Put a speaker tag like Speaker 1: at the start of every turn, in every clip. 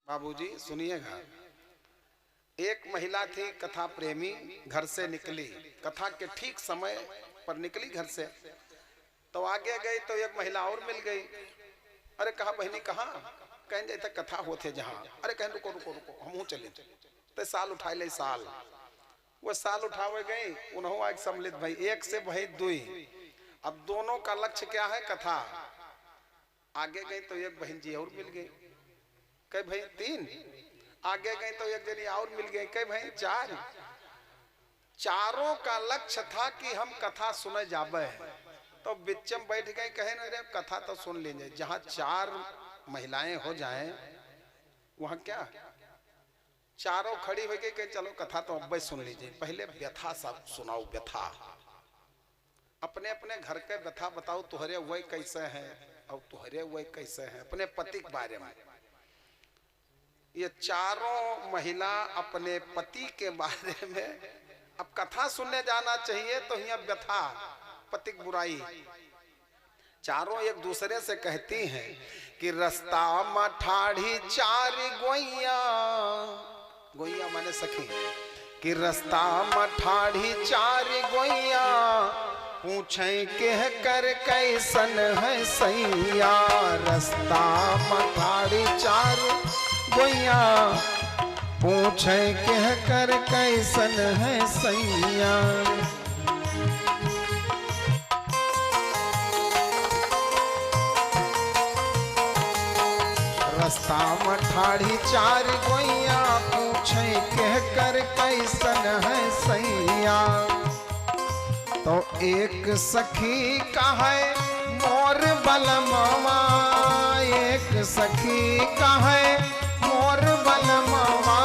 Speaker 1: बाबूजी सुनिएगा। एक महिला थी कथा प्रेमी, घर से निकली, कथा के ठीक समय पर निकली घर से, तो आगे गई तो एक महिला और मिल गई। अरे कहा बहनी कहाँ? कहें जैसे कथा होते जहाँ। अरे कहें रुको रुको रुको हम चले, तो साल उठाए ले साल। वो साल उठावे गई, उन्होंने आज सम्मिलित भाई एक से भाई दुई। अब दोनों का लक्ष्य क्या है? कथा। आगे गई तो एक बहन जी और मिल गई, कई भाई तीन। आगे गई तो एक जनी और मिल गई, कई भाई चार। चारों का लक्ष्य था कि हम कथा सुने जाबे, तो बिचम बैठ गए, कहे ना रे कथा तो सुन लेंगे। जहां चार महिलाएं हो जाएं वहां क्या चारों खड़ी हो गई कि चलो कथा तो अब सुन लीजिए, पहले व्यथा सब सुनाओ। व्यथा अपने अपने घर के व्यथा बताओ, तुहरे वही कैसे हैं और तुहरे वही कैसे हैं, अपने पति के बारे में। ये चारों महिला अपने पति के बारे में अब कथा सुनने जाना चाहिए, तो यहाँ व्यथा पति की बुराई। चारों एक दूसरे से कहती हैं कि रास्ता मठाढ़ी चार गोइया, गोइया माने सखी, कि रास्ता मठाढ़ी चार गोइया, पूछे कह कर कैसन है सैया। रास्ता मठाढ़ी चार गोइया, पूछे कह कर कैसन है सैया। रास्ता मठाढ़ी चार गोइया, पूछे कह कर कैसन है सैया। तो एक सखी का है मोर बलमवा, एक सखी का है मोर बलमवा।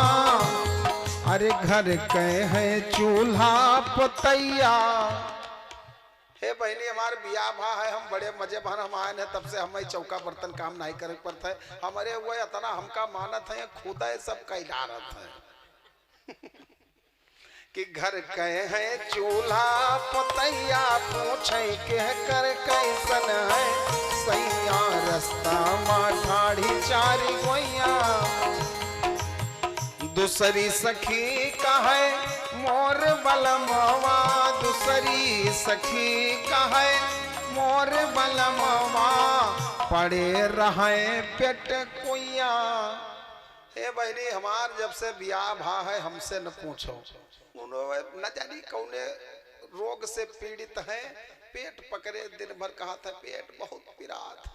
Speaker 1: अरे घर के है चूल्हा पतैया। हे बहनी हमारे बियाह भा है, हम बड़े मजे भान हम आए हैं, तब से हमें चौका बर्तन काम नहीं करे पड़ता है। हमारे वो इतना हमका मानत है, खुदा सब का इजारत है कि घर कहे है चूल्हा पतैया, पूछे कह कर कैसन है सैया। रास्ता मठाढ़ी चार गोइया, दूसरी सखी का है मोर बलमवा, दूसरी सखी का है मोर बलमवा। पड़े रहे पेट कुइया। हे बहनी हमार जब से बियाह भा है, हमसे न पूछो, न जानी कौने रोग से पीड़ित है, पेट पकड़े दिन भर कहा था पेट बहुत पिरात।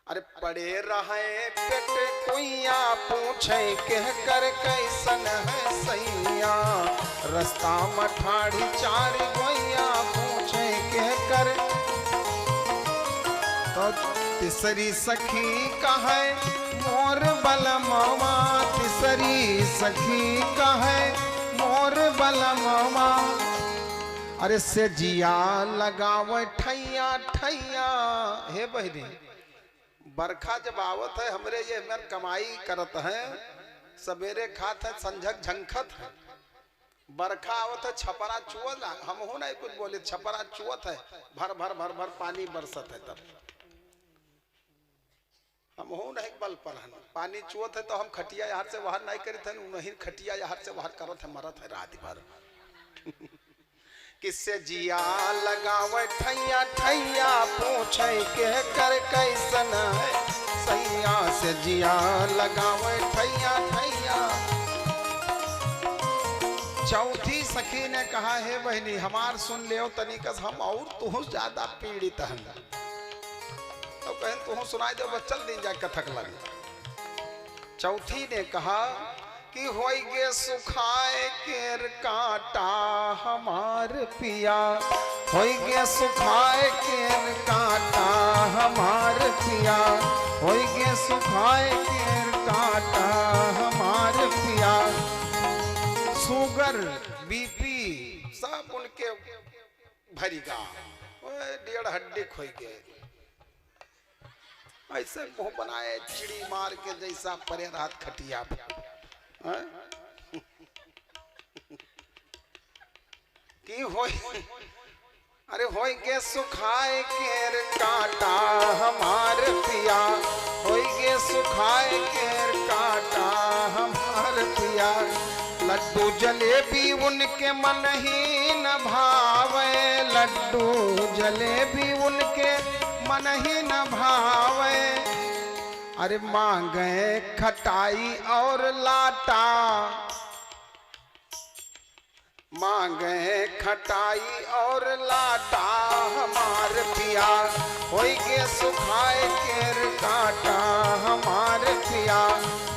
Speaker 1: अरे पड़े रहे पेट कुइया, पूछे कह कर कैसन है सैया। रास्ता मठाढ़ी चार गोइया, पूछे कह कर। तो तीसरी सखी का है मोर बलमवा, तीसरी सखी का है मोर बलमवा। अरे से जिया लगावे ठैया ठैया। हे बहनी बरखा जब आवत है, हमरे ये मेर कमाई करत है, सवेरे खात है संझक झंखत है। बरखा आवत है छपरा चुअत, हम हो नहीं कुछ बोले, छपरा चुअत है, भर भर भर भर पानी बरसत है। तब हम हो नहीं बल पर है, पानी चुअत है तो हम खटिया यहाँ से बाहर नहीं करते हैं, नहीं खटिया यहाँ से बाहर करत है, मरत है रात भर किससे जिया लगावे ठैया ठैया, पूछे कह कर कैसन है सैया। से जिया लगावे ठैया ठैया। चौथी सखी ने कहा है बहनी हमार सुन ले तनिकस, हम और तुह ज्यादा पीड़ित हैं। तो कहें तुह सुनाई दो, चल दिन जा कथक लगे। चौथी ने कहा कि होइगे सुखाए केर काटा हमार पिया, होइगे सुखाए केर काटा हमार पिया, होइगे सुखाए केर काटा हमार पिया। शुगर बीपी सब उनके भरीगा, 1.5 हड्डी खोई गए, ऐसे मुंह बनाए चिड़ी मार के जैसा परे रात खटिया की होई। अरे होई के सुखाए केर काटा हमार पिया, होई के के सुखाए केर काटा हमार पिया। लड्डू जलेबी उनके मन ही न भावे, लड्डू जलेबी उनके मन ही न भावे। अरे मांगे खटाई और लाटा, मांगे खटाई और लाटा हमार पिया। होई के सुखाए केर काटा हमार पिया,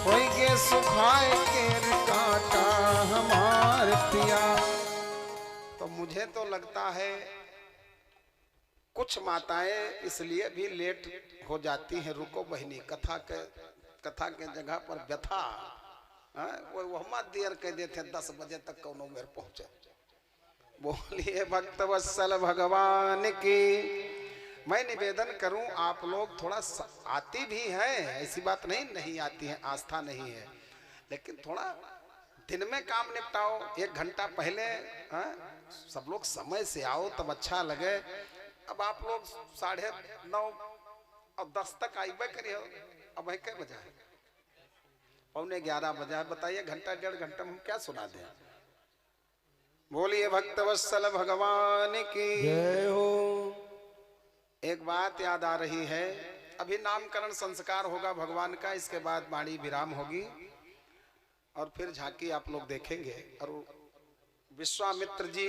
Speaker 1: होई के सुखाए केर काटा हमार पिया। तो मुझे तो लगता है कुछ माताएं इसलिए भी लेट हो जाती हैं। रुको बहनी, कथा के जगह पर व्यथा वो मत देर कह देते 10 बजे तक कौनो मेरे पहुंचे। बोलिए भक्तवत्सल भगवान की। मैं निवेदन करूं, आप लोग थोड़ा आती भी है, ऐसी बात नहीं आती है, आस्था नहीं है, लेकिन थोड़ा दिन में काम निपटाओ। 1 घंटा पहले सब लोग समय से आओ तब अच्छा लगे। अब आप लोग 9:30 और 10 तक आइबे करिए। अब है क्या बजा है? 11:15 बजा है। बताइए घंटा 1.5 घंटा में हम क्या सुना दें? बोलिए भक्तवत्सल भगवान की जय हो। एक बात याद आ रही है, अभी नामकरण संस्कार होगा भगवान का, इसके बाद वाणी विराम होगी और फिर झांकी आप लोग देखेंगे। और विश्वामित्र जी